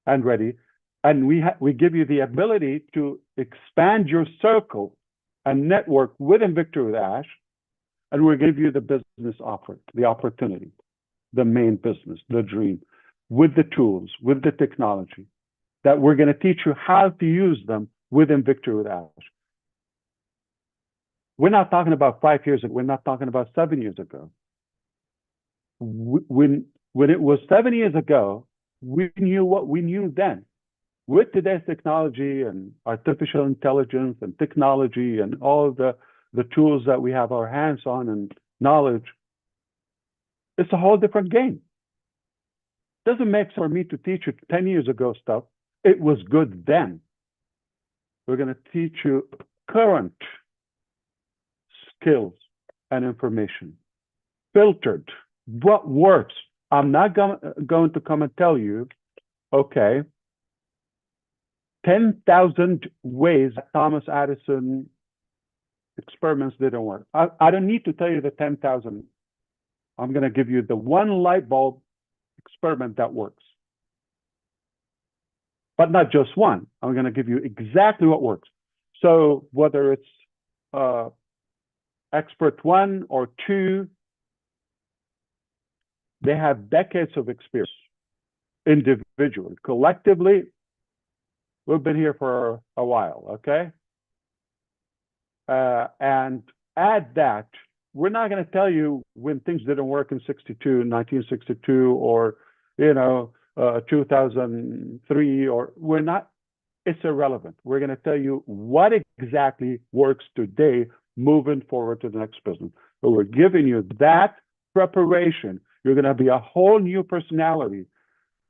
and ready, and we give you the ability to expand your circle and network within Victory-Ash, and we'll give you the business offer, the opportunity, the main business, the dream, with the tools, with the technology, that we're going to teach you how to use them within Victory-Ash. We're not talking about 5 years ago. We're not talking about 7 years ago. When it was 7 years ago, we knew what we knew then. With today's technology and artificial intelligence and technology and all the tools that we have our hands on and knowledge, it's a whole different game. Doesn't make sense for me to teach you 10 years ago stuff. It was good then. We're going to teach you current skills and information, filtered, what works. I'm not going to come and tell you, okay, 10,000 ways that Thomas Edison experiments didn't work. I don't need to tell you the 10,000. I'm going to give you the one light bulb experiment that works. But not just one. I'm going to give you exactly what works. So whether it's expert 1 or 2, they have decades of experience individually. Collectively, we've been here for a while, okay? And add that, we're not going to tell you when things didn't work in 1962, or, 2003, or we're not, it's irrelevant. We're going to tell you what exactly works today, moving forward to the next business. So we're giving you that preparation. You're going to be a whole new personality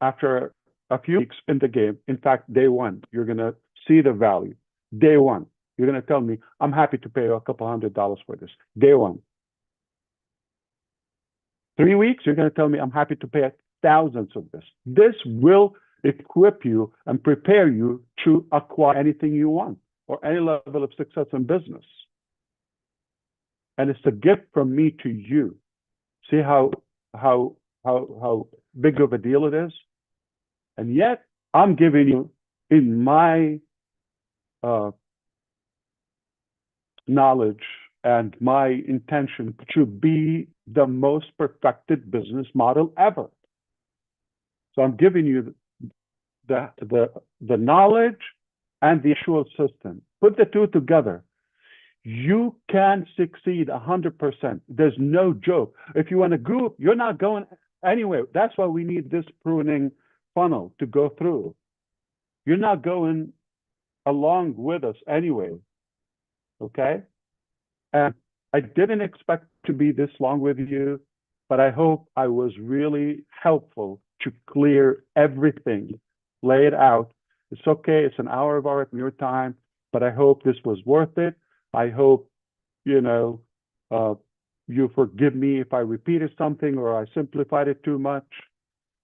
after a few weeks in the game. In fact, day one, you're going to see the value. Day one, you're going to tell me, I'm happy to pay a couple $100 for this. Day one. 3 weeks, you're going to tell me, I'm happy to pay thousands of this. This will equip you and prepare you to acquire anything you want or any level of success in business. And it's a gift from me to you. See how big of a deal it is? And yet, I'm giving you, in my knowledge and my intention, to be the most perfected business model ever. So I'm giving you the knowledge and the actual system. Put the two together. You can succeed 100%. There's no joke. If you want to go, you're not going anywhere. That's why we need this pruning funnel to go through. You're not going along with us anyway. Okay? And I didn't expect to be this long with you, but I hope I was really helpful to clear everything, lay it out. It's okay. It's an hour of your time, but I hope this was worth it. I hope, you forgive me if I repeated something or I simplified it too much,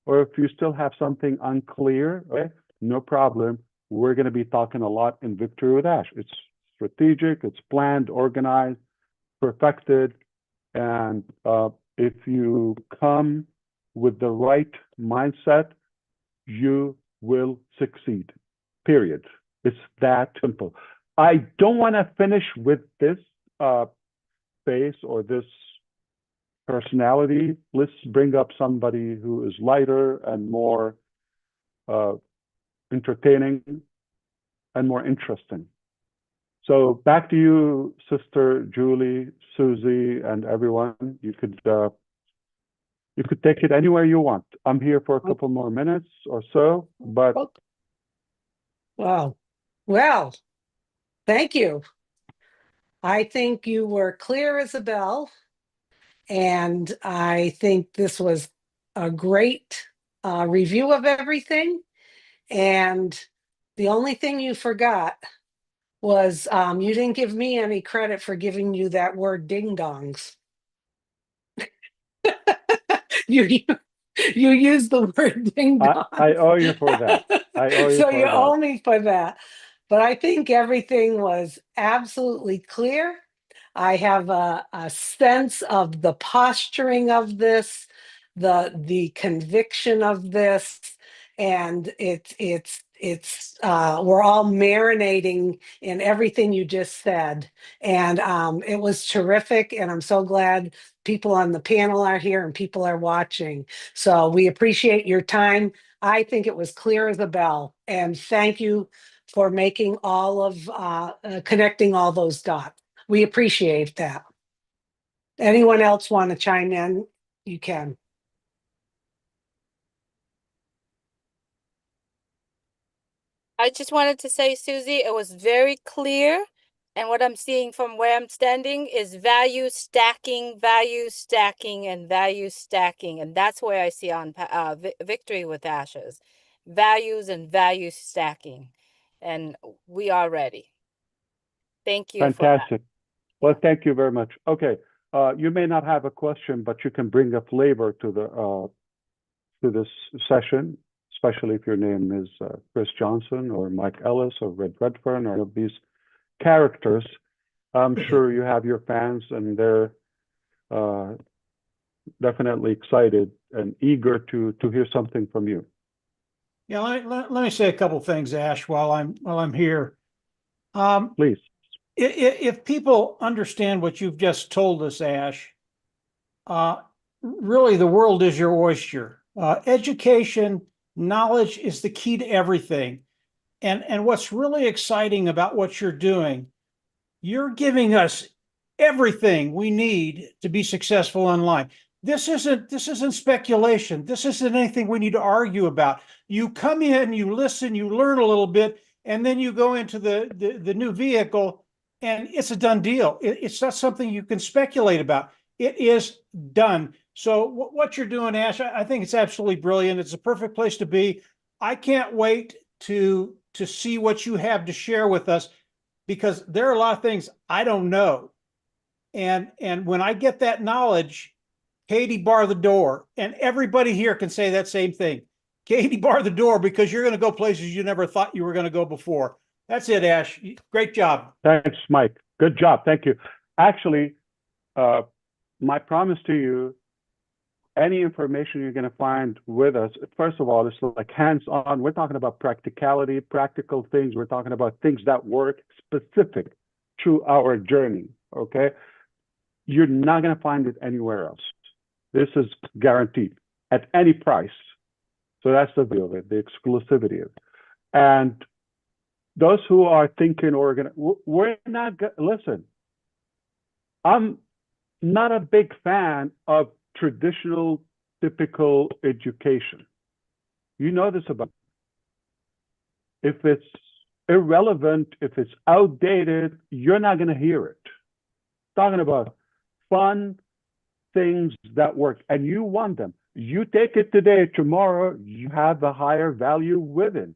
or if you still have something unclear, okay, no problem. We're going to be talking a lot in Victory-Ash. It's strategic, it's planned, organized, perfected, and if you come with the right mindset, you will succeed, period. It's that simple. I don't want to finish with this face or this personality. Let's bring up somebody who is lighter and more entertaining and more interesting. So back to you, Sister Julie, Susie, and everyone. You could You could take it anywhere you want. I'm here for a couple more minutes or so, but Wow. Well, thank you. I think you were clear as a bell, and I think this was a great review of everything. And the only thing you forgot was you didn't give me any credit for giving you that word ding dongs. you you used the word ding dongs. I owe you for that. I owe you So for you that. owe me for that. But I think everything was absolutely clear. I have a sense of the posturing of this, the conviction of this, and it's we're all marinating in everything you just said, and it was terrific. And I'm so glad people on the panel are here and people are watching. So we appreciate your time. I think it was clear as a bell, and thank you for making all of connecting all those dots. We appreciate that. Anyone else want to chime in? You can. I just wanted to say, Susie, it was very clear. And what I'm seeing from where I'm standing is value stacking, and value stacking. And that's where I see on Victory with Ashes, values and value stacking. And we are ready. Thank you. Fantastic. Well, thank you very much. Okay. You may not have a question, but you can bring a flavor to this session, especially if your name is Chris Johnson or Mike Ellis or Red Redfern or of these characters. I'm sure you have your fans, and they're definitely excited and eager to hear something from you. Yeah, let me say a couple things, Ash, while I'm here. Please. If people understand what you've just told us, Ash, really the world is your oyster. Education, knowledge is the key to everything. And what's really exciting about what you're doing, you're giving us everything we need to be successful online. This isn't speculation. This isn't anything we need to argue about. You come in, you listen, you learn a little bit, and then you go into the new vehicle, and it's a done deal. It's not something you can speculate about. It is done. So what you're doing, Ash, I think it's absolutely brilliant. It's a perfect place to be. I can't wait to see what you have to share with us, because there are a lot of things I don't know. And when I get that knowledge, Katie, bar the door. And everybody here can say that same thing. Katie, bar the door, because you're going to go places you never thought you were going to go before. That's it, Ash. Great job. Thanks, Mike. Good job. Thank you. Actually, my promise to you, any information you're going to find with us, first of all, it's like hands-on. We're talking about practicality, practical things. We're talking about things that work specific to our journey, okay? You're not going to find it anywhere else. This is guaranteed at any price. So that's the view of it, the exclusivity of it. And those who are thinking we're not, listen, I'm not a big fan of traditional, typical education. You know this about me. If it's irrelevant, if it's outdated, you're not going to hear it. Talking about fun things that work, and you want them. You take it today, tomorrow, you have a higher value within.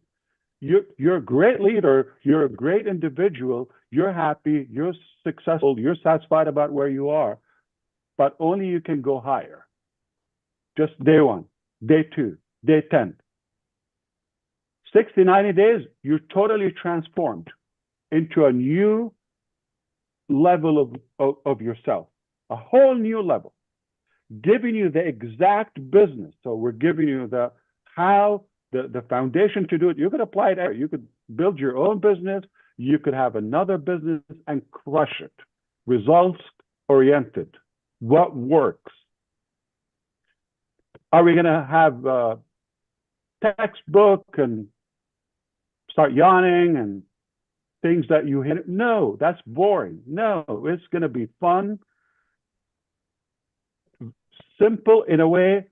You're a great leader, you're a great individual, you're happy, you're successful, you're satisfied about where you are, but only you can go higher. Just day one, day two, day 10. 60, 90 days, you're totally transformed into a new level of yourself, a whole new level, giving you the exact business. So we're giving you the foundation to do it. You could apply it there. You could build your own business. You could have another business and crush it. Results oriented. What works? Are we going to have a textbook and start yawning and things that you hit? No, that's boring. No, it's going to be fun, simple in a way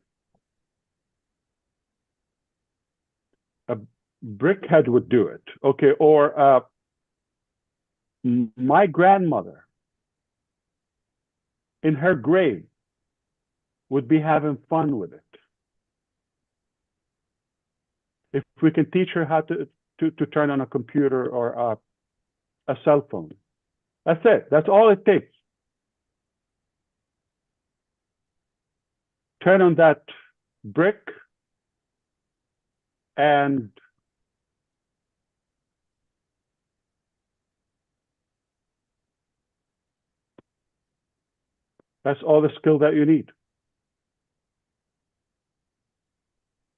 a brickhead would do it, okay? Or my grandmother in her grave would be having fun with it. If we can teach her how to turn on a computer or a cell phone, that's it. That's all it takes. Turn on that brick and that's all the skill that you need.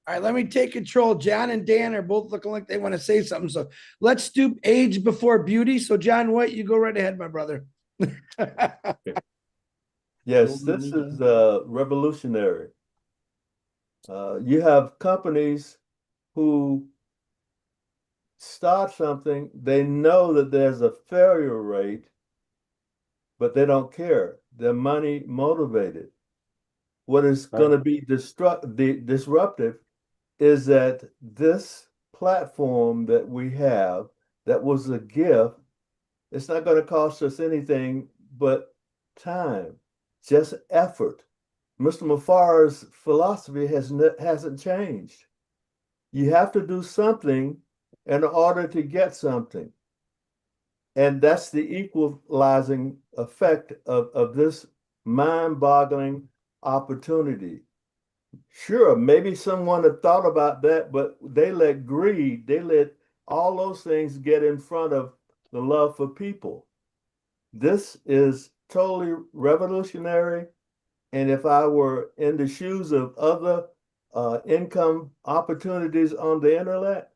All right, let me take control. John and Dan are both looking like they want to say something. So let's do age before beauty. So John White, you go right ahead, my brother. Yes, this is revolutionary. You have companies who start something, they know that there's a failure rate, but they don't care. They're money motivated. What is going to be disruptive is that this platform that we have, that was a gift, it's not going to cost us anything but time, just effort. Mr. Mufareh's philosophy hasn't changed. You have to do something in order to get something. And that's the equalizing effect of this mind-boggling opportunity. Sure, maybe someone had thought about that, but they let greed, they let all those things get in front of the love for people. This is totally revolutionary. And if I were in the shoes of other income opportunities on the internet,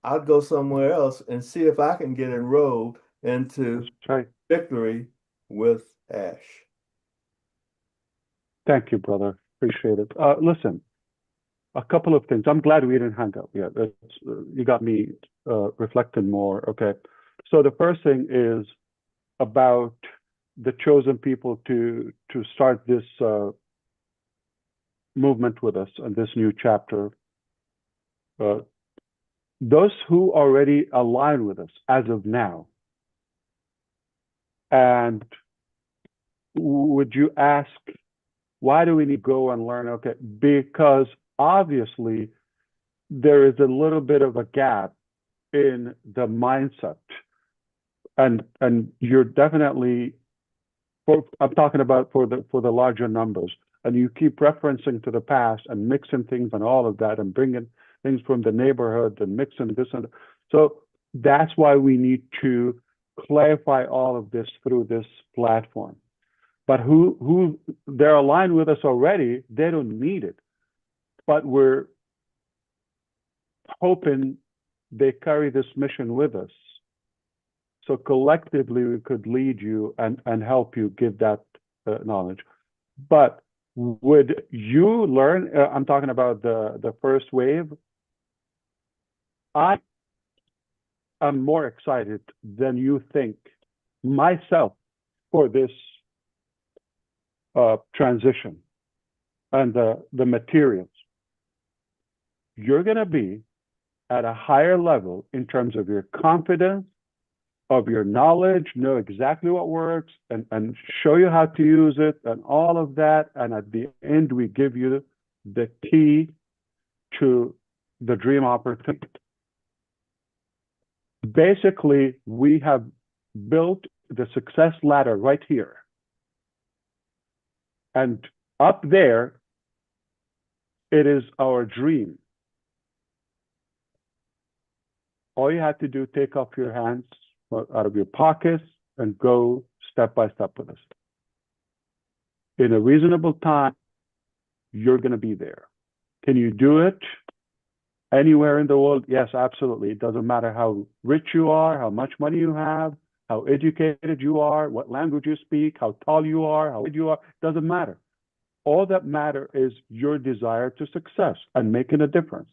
I'd go somewhere else and see if I can get enrolled into Victory with Ash. Thank you, brother. Appreciate it. Listen, a couple of things. I'm glad we didn't hang up yet. You got me reflecting more. Okay. So the first thing is about the chosen people to start this movement with us and this new chapter. Those who already align with us as of now, and would you ask, why do we need to go and learn? Okay, because obviously there is a little bit of a gap in the mindset, and you're definitely, I'm talking about for the larger numbers, and you keep referencing to the past and mixing things and all of that and bringing things from the neighborhood and mixing this and so that's why we need to clarify all of this through this platform. But who they're aligned with us already, they don't need it. But we're hoping they carry this mission with us. So collectively, we could lead you and help you give that knowledge. But would you learn? I'm talking about the first wave. I am more excited than you think myself for this transition and the materials. You're going to be at a higher level in terms of your confidence, of your knowledge, know exactly what works, and show you how to use it and all of that. And at the end, we give you the key to the dream opportunity. Basically, we have built the success ladder right here. And up there, it is our dream. All you have to do, take off your hands out of your pockets and go step by step with us. In a reasonable time, you're going to be there. Can you do it anywhere in the world? Yes, absolutely. It doesn't matter how rich you are, how much money you have, how educated you are, what language you speak, how tall you are, how big you are. It doesn't matter. All that matters is your desire to success and making a difference.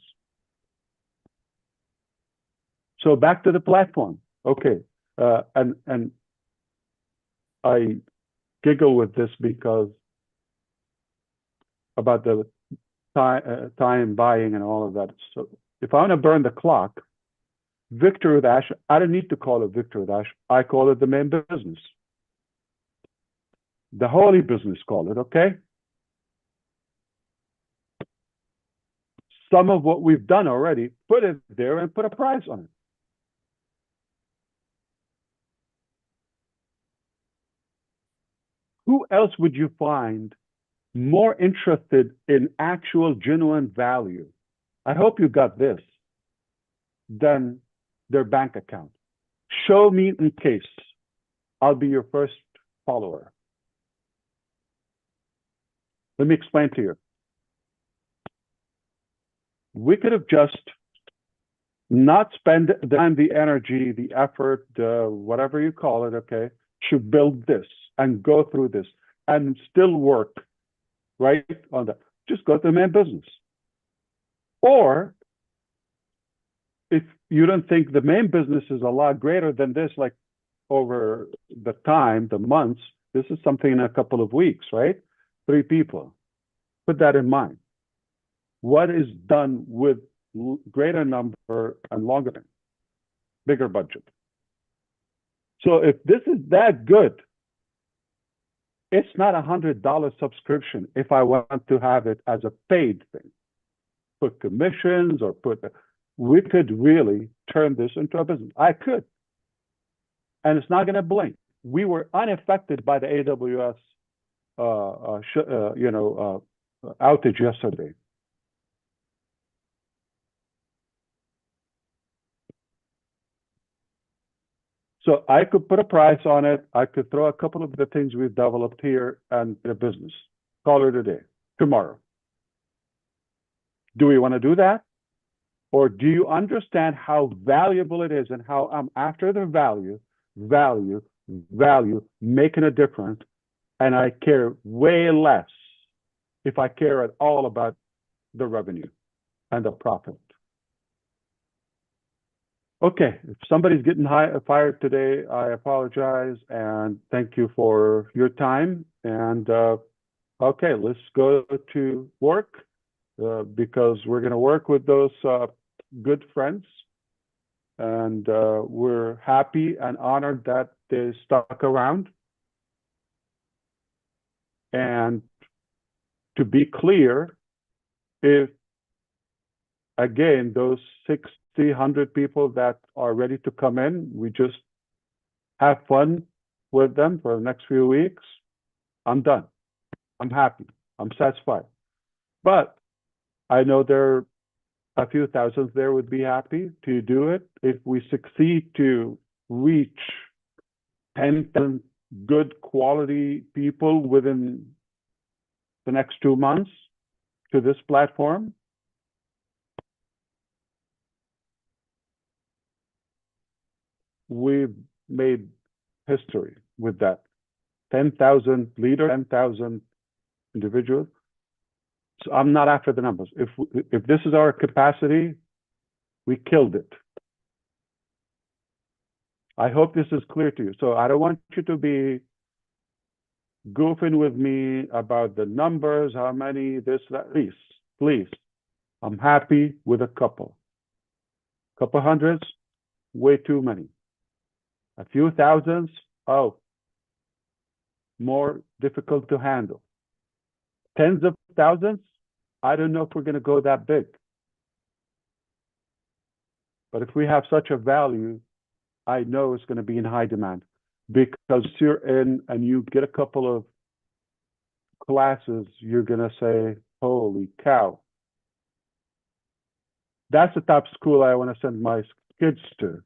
So back to the platform. Okay, and I giggle with this because about the time buying and all of that. So if I want to burn the clock, Victor with Ash, I don't need to call it Victor with Ash. I call it the main business. The holy business, call it, okay? Some of what we've done already, put it there and put a price on it. Who else would you find more interested in actual genuine value? I hope you got this, than their bank account. Show me in case. I'll be your first follower. Let me explain to you. We could have just not spent the time, the energy, the effort, whatever you call it, okay, to build this and go through this and still work right on that. Just go to the main business. Or if you don't think the main business is a lot greater than this, like over the time, the months, this is something in a couple of weeks, right? 3 people. Put that in mind. What is done with greater number and longer, bigger budget? So if this is that good, it's not $100 subscription if I want to have it as a paid thing. Put commissions or we could really turn this into a business. I could. And it's not going to blink. We were unaffected by the AWS outage yesterday. So I could put a price on it. I could throw a couple of the things we've developed here and a business. Call it a day, tomorrow. Do we want to do that? Or do you understand how valuable it is and how I'm after the value, making a difference, and I care way less if I care at all about the revenue and the profit. Okay, if somebody's getting fired today, I apologize and thank you for your time. And okay, let's go to work because we're going to work with those good friends. And we're happy and honored that they stuck around. And to be clear, if, again, those 100 people that are ready to come in, we just have fun with them for the next few weeks, I'm done. I'm happy. I'm satisfied. But I know there are a few thousands there would be happy to do it. If we succeed to reach 10,000 good quality people within the next 2 months to this platform, we've made history with that. 10,000 leaders, 10,000 individuals. So I'm not after the numbers. If this is our capacity, we killed it. I hope this is clear to you. So I don't want you to be goofing with me about the numbers, how many, this, that. Please. I'm happy with a couple. Couple hundreds, way too many. A few thousands, more difficult to handle. Tens of thousands, I don't know if we're going to go that big. But if we have such a value, I know it's going to be in high demand because you're in and you get a couple of classes, you're going to say, holy cow. That's the type of school I want to send my kids to.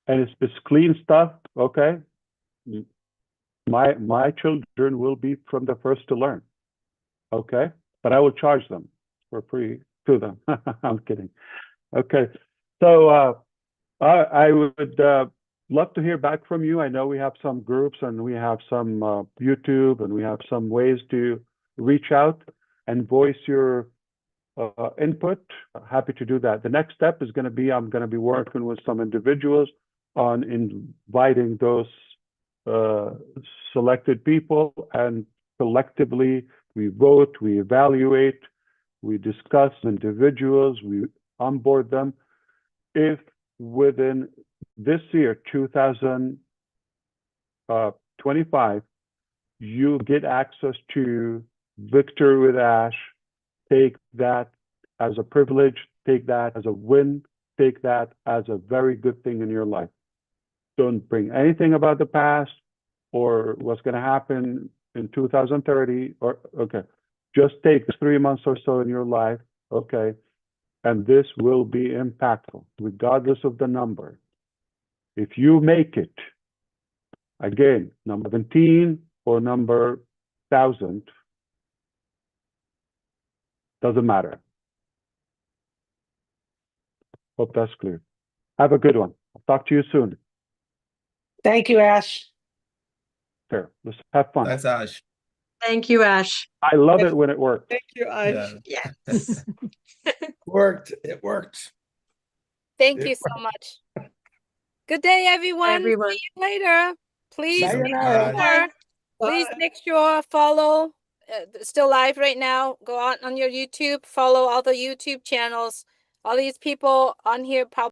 And it's clean stuff, okay? My children will be from the first to learn, okay? But I will charge them for free to them. I'm kidding. Okay, so I would love to hear back from you. I know we have some groups and we have some YouTube and we have some ways to reach out and voice your input. Happy to do that. The next step is going to be, I'm going to be working with some individuals on inviting those selected people, and collectively we vote, we evaluate, we discuss individuals, we onboard them. If within this year, 2025, you get access to Victory with Ash, take that as a privilege, take that as a win, take that as a very good thing in your life. Don't bring anything about the past or what's going to happen in 2030, or okay, just take 3 months or so in your life, okay, and this will be impactful regardless of the number. If you make it, again, number 17 or number 1,000, doesn't matter. Hope that's clear. Have a good one. I'll talk to you soon. Thank you, Ash. Sure. Let's have fun. That's Ash. Thank you, Ash. I love it when it works. Thank you, Ash. Yeah. Yes. Worked. It worked. Thank you so much. Good day, everyone. Everyone. See you later. Please make Sayonara. sure, please Bye. make sure follow. It's still live right now. Go on your YouTube, follow all the YouTube channels. All these people on here probably